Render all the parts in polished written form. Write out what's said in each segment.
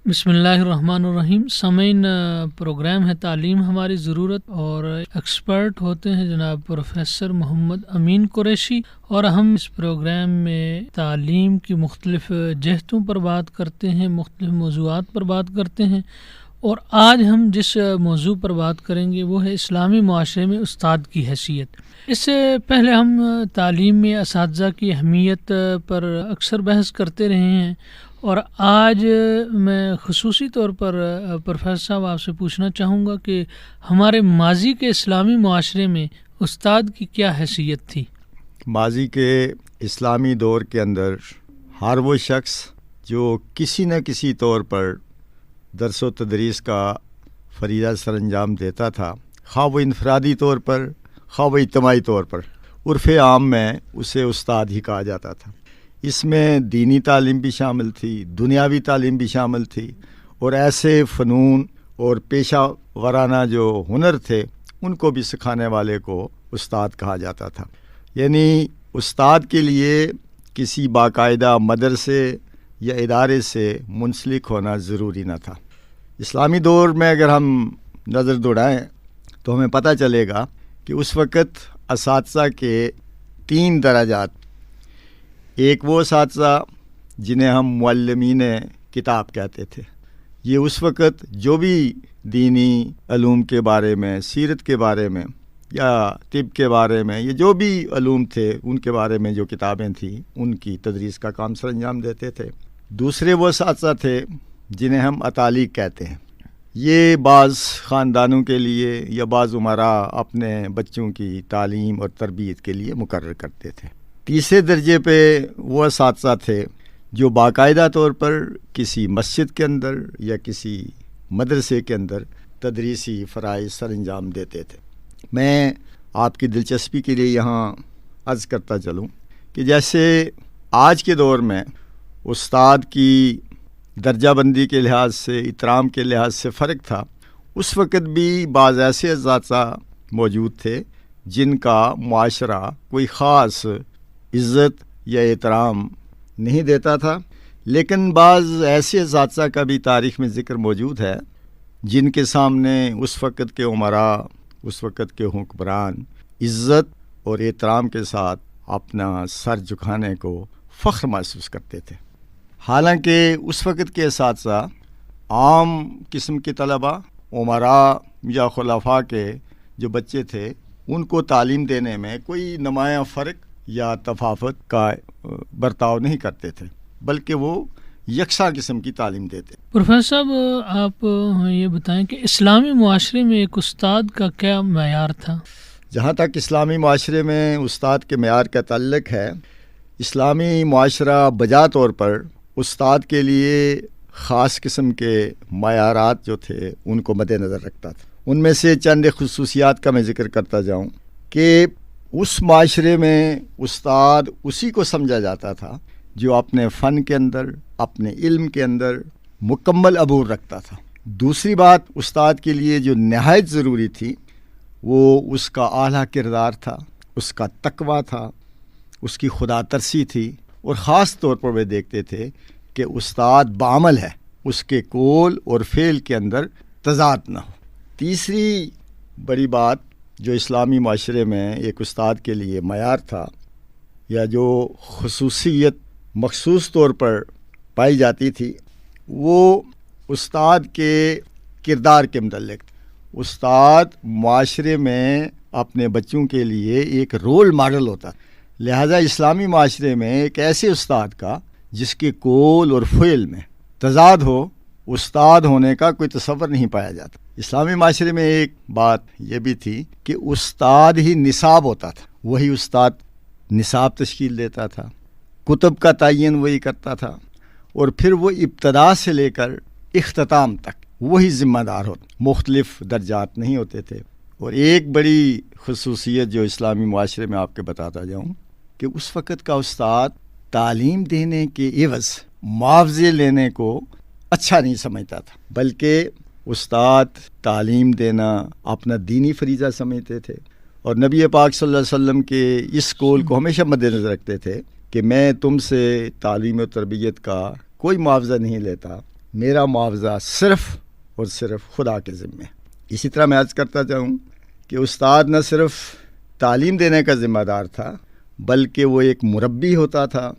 بسم اللہ الرحمن الرحیم. سامعین، پروگرام ہے تعلیم ہماری ضرورت، اور ایکسپرٹ ہوتے ہیں جناب پروفیسر محمد امین قریشی، اور ہم اس پروگرام میں تعلیم کی مختلف جہتوں پر بات کرتے ہیں، مختلف موضوعات پر بات کرتے ہیں. اور آج ہم جس موضوع پر بات کریں گے وہ ہے اسلامی معاشرے میں استاد کی حیثیت. اس سے پہلے ہم تعلیم میں اساتذہ کی اہمیت پر اکثر بحث کرتے رہے ہیں، اور آج میں خصوصی طور پر پروفیسر صاحب آپ سے پوچھنا چاہوں گا کہ ہمارے ماضی کے اسلامی معاشرے میں استاد کی کیا حیثیت تھی؟ ماضی کے اسلامی دور کے اندر ہر وہ شخص جو کسی نہ کسی طور پر درس و تدریس کا فریضہ سر انجام دیتا تھا، خواہ وہ انفرادی طور پر خواہ وہ اجتماعی طور پر، عرف عام میں اسے استاد ہی کہا جاتا تھا. اس میں دینی تعلیم بھی شامل تھی، دنیاوی تعلیم بھی شامل تھی، اور ایسے فنون اور پیشہ ورانہ جو ہنر تھے ان کو بھی سکھانے والے کو استاد کہا جاتا تھا. یعنی استاد کے لیے کسی باقاعدہ مدرسے یا ادارے سے منسلک ہونا ضروری نہ تھا. اسلامی دور میں اگر ہم نظر دوڑائیں تو ہمیں پتہ چلے گا کہ اس وقت اساتذہ کے 3 درجات. ایک وہ اساتذہ جنہیں ہم معلمین کتاب کہتے تھے، یہ اس وقت جو بھی دینی علوم کے بارے میں، سیرت کے بارے میں یا طب کے بارے میں، یہ جو بھی علوم تھے ان کے بارے میں جو کتابیں تھیں ان کی تدریس کا کام سر انجام دیتے تھے. دوسرے وہ اساتذہ تھے جنہیں ہم اتالیق کہتے ہیں. یہ بعض خاندانوں کے لیے یا بعض امراء اپنے بچوں کی تعلیم اور تربیت کے لیے مقرر کرتے تھے. تیسرے درجے پہ وہ اساتذہ تھے جو باقاعدہ طور پر کسی مسجد کے اندر یا کسی مدرسے کے اندر تدریسی فرائض سر انجام دیتے تھے. میں آپ کی دلچسپی کے لیے یہاں عرض کرتا چلوں کہ جیسے آج کے دور میں استاد کی درجہ بندی کے لحاظ سے، احترام کے لحاظ سے فرق تھا، اس وقت بھی بعض ایسے اساتذہ موجود تھے جن کا معاشرہ کوئی خاص عزت یا احترام نہیں دیتا تھا. لیکن بعض ایسے اساتذہ کا بھی تاریخ میں ذکر موجود ہے جن کے سامنے اس وقت کے امراء، اس وقت کے حکمران عزت اور احترام کے ساتھ اپنا سر جھکانے کو فخر محسوس کرتے تھے. حالانکہ اس وقت کے اساتذہ عام قسم کے طلباء، امراء یا خلفاء کے جو بچے تھے ان کو تعلیم دینے میں کوئی نمایاں فرق یا تفاوت کا برتاؤ نہیں کرتے تھے، بلکہ وہ یکساں قسم کی تعلیم دیتے. پروفیسر صاحب، آپ یہ بتائیں کہ اسلامی معاشرے میں ایک استاد کا کیا معیار تھا؟ جہاں تک اسلامی معاشرے میں استاد کے معیار کا تعلق ہے، اسلامی معاشرہ بجا طور پر استاد کے لیے خاص قسم کے معیارات جو تھے ان کو مد نظر رکھتا تھا. ان میں سے چند خصوصیات کا میں ذکر کرتا جاؤں کہ اس معاشرے میں استاد اسی کو سمجھا جاتا تھا جو اپنے فن کے اندر، اپنے علم کے اندر مکمل عبور رکھتا تھا. دوسری بات استاد کے لیے جو نہایت ضروری تھی وہ اس کا اعلیٰ کردار تھا، اس کا تقویٰ تھا، اس کی خدا ترسی تھی، اور خاص طور پر وہ دیکھتے تھے کہ استاد بعمل ہے، اس کے قول اور فعل کے اندر تضاد نہ ہو. تیسری بڑی بات جو اسلامی معاشرے میں ایک استاد کے لیے معیار تھا یا جو خصوصیت مخصوص طور پر پائی جاتی تھی وہ استاد کے کردار کے متعلق. استاد معاشرے میں اپنے بچوں کے لیے ایک رول ماڈل ہوتا، لہذا اسلامی معاشرے میں ایک ایسے استاد کا جس کے قول اور فعل میں تضاد ہو، استاد ہونے کا کوئی تصور نہیں پایا جاتا. اسلامی معاشرے میں ایک بات یہ بھی تھی کہ استاد ہی نصاب ہوتا تھا، وہی استاد نصاب تشکیل دیتا تھا، کتب کا تعین وہی کرتا تھا، اور پھر وہ ابتدا سے لے کر اختتام تک وہی ذمہ دار ہوتا. مختلف درجات نہیں ہوتے تھے. اور ایک بڑی خصوصیت جو اسلامی معاشرے میں آپ کے بتاتا جاؤں کہ اس وقت کا استاد تعلیم دینے کے عوض معاوضے لینے کو اچھا نہیں سمجھتا تھا، بلکہ استاد تعلیم دینا اپنا دینی فریضہ سمجھتے تھے. اور نبی پاک صلی اللہ علیہ وسلم کے اس قول کو ہمیشہ مد نظر رکھتے تھے کہ میں تم سے تعلیم و تربیت کا کوئی معاوضہ نہیں لیتا، میرا معاوضہ صرف اور صرف خدا کے ذمے. اسی طرح میں عرض کرتا جاؤں کہ استاد نہ صرف تعلیم دینے کا ذمہ دار تھا بلکہ وہ ایک مربی ہوتا تھا،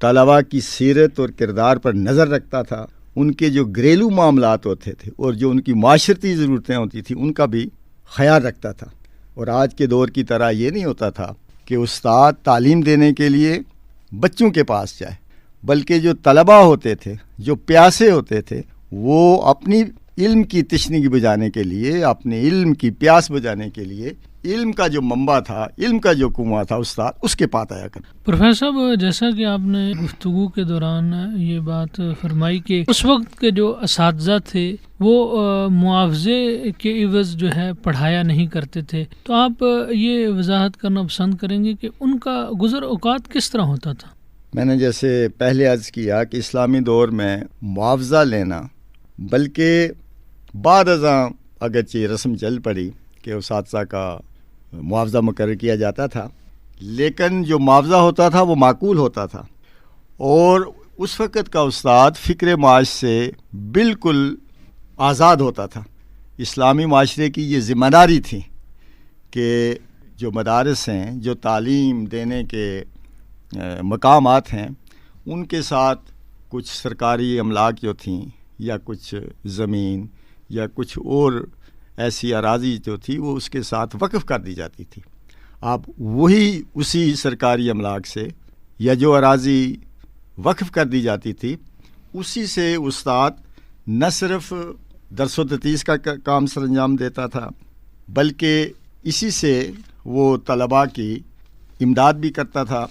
طلباء کی سیرت اور کردار پر نظر رکھتا تھا، ان کے جو گھریلو معاملات ہوتے تھے اور جو ان کی معاشرتی ضرورتیں ہوتی تھیں ان کا بھی خیال رکھتا تھا. اور آج کے دور کی طرح یہ نہیں ہوتا تھا کہ استاد تعلیم دینے کے لیے بچوں کے پاس جائے، بلکہ جو طلباء ہوتے تھے، جو پیاسے ہوتے تھے، وہ اپنی علم کی تشنگی بجانے کے لیے، اپنے علم کی پیاس بجانے کے لیے علم کا جو منبع تھا، علم کا جو کنواں تھا استاد، اس کے پاس آیا کرتا. پروفیسر صاحب، جیسا کہ آپ نے گفتگو کے دوران یہ بات فرمائی کہ اس وقت کے جو اساتذہ تھے وہ معاوضے کے عوض جو ہے پڑھایا نہیں کرتے تھے، تو آپ یہ وضاحت کرنا پسند کریں گے کہ ان کا گزر اوقات کس طرح ہوتا تھا؟ میں نے جیسے پہلے عرض کیا کہ اسلامی دور میں معاوضہ لینا، بلکہ بعد ازاں اگرچہ رسم چل پڑی کہ اساتذہ کا معاوضہ مقرر کیا جاتا تھا، لیکن جو معاوضہ ہوتا تھا وہ معقول ہوتا تھا، اور اس وقت کا استاد فکر معاش سے بالکل آزاد ہوتا تھا. اسلامی معاشرے کی یہ ذمہ داری تھی کہ جو مدارس ہیں، جو تعلیم دینے کے مقامات ہیں، ان کے ساتھ کچھ سرکاری املاک جو تھیں یا کچھ زمین یا کچھ اور ایسی اراضی جو تھی وہ اس کے ساتھ وقف کر دی جاتی تھی. اب وہی اسی سرکاری املاک سے یا جو اراضی وقف کر دی جاتی تھی اسی سے استاد نہ صرف درس و تدریس کا کام سر انجام دیتا تھا بلکہ اسی سے وہ طلباء کی امداد بھی کرتا تھا،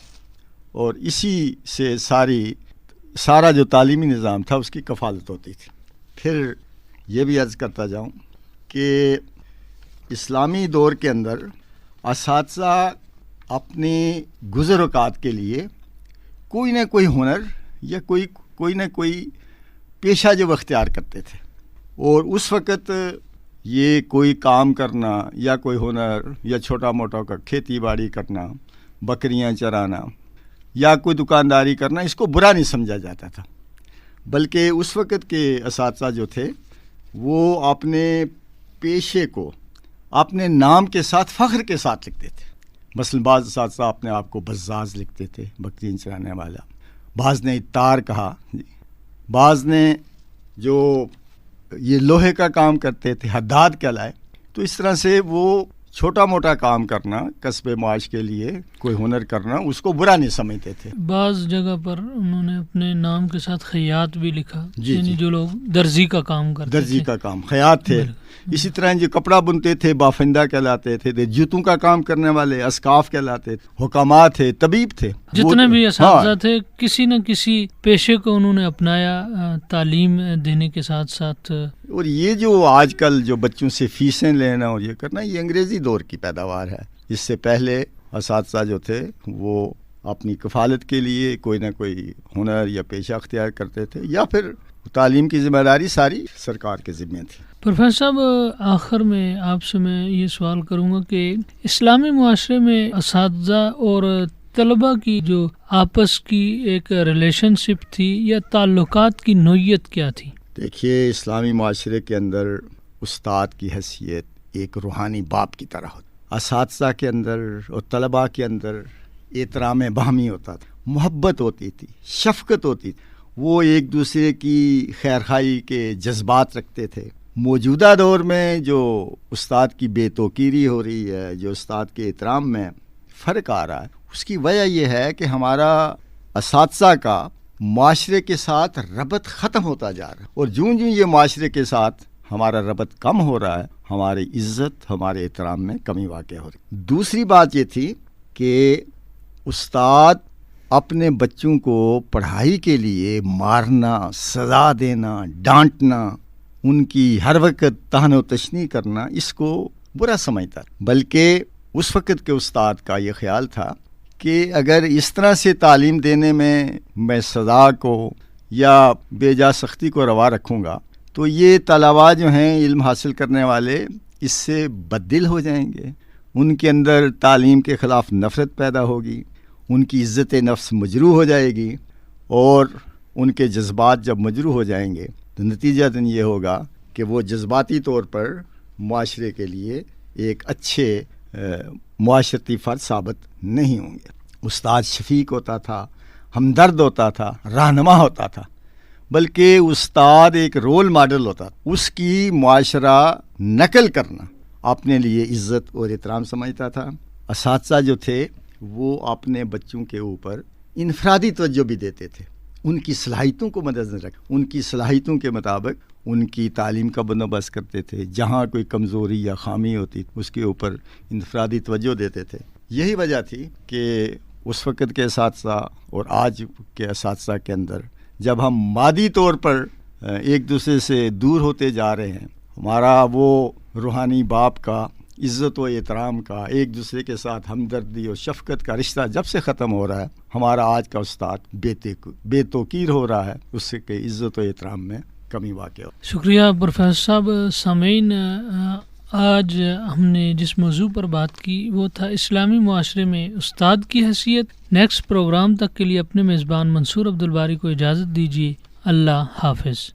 اور اسی سے سارا جو تعلیمی نظام تھا اس کی کفالت ہوتی تھی. پھر یہ بھی عرض کرتا جاؤں کہ اسلامی دور کے اندر اساتذہ اپنے گزر اوقات کے لیے کوئی نہ کوئی ہنر یا کوئی نہ کوئی پیشہ جو اختیار کرتے تھے، اور اس وقت یہ کوئی کام کرنا یا کوئی ہنر یا چھوٹا موٹا کا کھیتی باڑی کرنا، بکریاں چرانا یا کوئی دکانداری کرنا، اس کو برا نہیں سمجھا جاتا تھا، بلکہ اس وقت کے اساتذہ جو تھے وہ اپنے پیشے کو اپنے نام کے ساتھ فخر کے ساتھ لکھتے تھے. مثلا بعض اساتذہ اپنے آپ کو بزاز لکھتے تھے، بکریاں چرانے والا، بعض نے اتار کہا، بعض نے جو یہ لوہے کا کام کرتے تھے حداد کہلائے. تو اس طرح سے وہ چھوٹا موٹا کام کرنا، کسب معاش کے لیے کوئی ہنر کرنا، اس کو برا نہیں سمجھتے تھے. بعض جگہ پر انہوں نے اپنے نام کے ساتھ خیاط بھی لکھا، یعنی جو لوگ درزی کا کام کرتے تھے، درزی کا کام خیاط تھے. اسی طرح جو کپڑا بنتے تھے بافندہ کہلاتے تھے، جوتوں کا کام کرنے والے اسقاف کہلاتے تھے، حکامات تھے، طبیب تھے. جتنے بھی اساتذہ تھے کسی نہ کسی پیشے کو انہوں نے اپنایا تعلیم دینے کے ساتھ ساتھ. اور یہ جو آج کل جو بچوں سے فیسیں لینا اور یہ کرنا، یہ انگریزی دور کی پیداوار ہے. اس سے پہلے اساتذہ جو تھے وہ اپنی کفالت کے لیے کوئی نہ کوئی ہنر یا پیشہ اختیار کرتے تھے، یا پھر تعلیم کی ذمہ داری ساری سرکار کے ذمہ تھی. پروفیسر صاحب، آخر میں آپ سے میں یہ سوال کروں گا کہ اسلامی معاشرے میں اساتذہ اور طلباء کی جو آپس کی ایک ریلیشن شپ تھی یا تعلقات کی نوعیت کیا تھی؟ دیکھیے، اسلامی معاشرے کے اندر استاد کی حیثیت ایک روحانی باپ کی طرح ہوتی. اساتذہ کے اندر اور طلباء کے اندر احترام باہمی ہوتا تھا، محبت ہوتی تھی، شفقت ہوتی تھی، وہ ایک دوسرے کی خیرخواہی کے جذبات رکھتے تھے. موجودہ دور میں جو استاد کی بے توقیری ہو رہی ہے، جو استاد کے احترام میں فرق آ رہا ہے، اس کی وجہ یہ ہے کہ ہمارا اساتذہ کا معاشرے کے ساتھ ربط ختم ہوتا جا رہا ہے، اور جوں یہ معاشرے کے ساتھ ہمارا ربط کم ہو رہا ہے، ہماری عزت، ہمارے احترام میں کمی واقع ہو رہی. دوسری بات یہ تھی کہ استاد اپنے بچوں کو پڑھائی کے لیے مارنا، سزا دینا، ڈانٹنا، ان کی ہر وقت طعن و تشنیع کرنا، اس کو برا سمجھتا، بلکہ اس وقت کے استاد کا یہ خیال تھا کہ اگر اس طرح سے تعلیم دینے میں سزا کو یا بے جا سختی کو روا رکھوں گا تو یہ طلباء جو ہیں علم حاصل کرنے والے اس سے بددل ہو جائیں گے، ان کے اندر تعلیم کے خلاف نفرت پیدا ہوگی، ان کی عزت نفس مجروح ہو جائے گی، اور ان کے جذبات جب مجروح ہو جائیں گے تو نتیجتاً یہ ہوگا کہ وہ جذباتی طور پر معاشرے کے لیے ایک اچھے معاشرتی فرد ثابت نہیں ہوں گے۔ استاد شفیق ہوتا تھا، ہمدرد ہوتا تھا، رہنما ہوتا تھا، بلکہ استاد ایک رول ماڈل ہوتا تھا۔ اس کی معاشرہ نقل کرنا اپنے لیے عزت اور احترام سمجھتا تھا۔ اساتذہ جو تھے وہ اپنے بچوں کے اوپر انفرادی توجہ بھی دیتے تھے، ان کی صلاحیتوں کو مد نظر رکھ، ان کی صلاحیتوں کے مطابق ان کی تعلیم کا بندوبست کرتے تھے۔ جہاں کوئی کمزوری یا خامی ہوتی اس کے اوپر انفرادی توجہ دیتے تھے۔ یہی وجہ تھی کہ اس وقت کے اساتذہ اور آج کے اساتذہ کے اندر جب ہم مادی طور پر ایک دوسرے سے دور ہوتے جا رہے ہیں، ہمارا وہ روحانی باپ کا، عزت و احترام کا، ایک دوسرے کے ساتھ ہمدردی اور شفقت کا رشتہ جب سے ختم ہو رہا ہے، ہمارا آج کا استاد بے توقیر ہو رہا ہے، اس سے کہ عزت و احترام میں کمی واقع ہو۔ شکریہ پروفیسر صاحب۔ سامعین، آج ہم نے جس موضوع پر بات کی وہ تھا اسلامی معاشرے میں استاد کی حیثیت۔ نیکسٹ پروگرام تک کے لیے اپنے میزبان منصور عبدالباری کو اجازت دیجیے۔ اللہ حافظ۔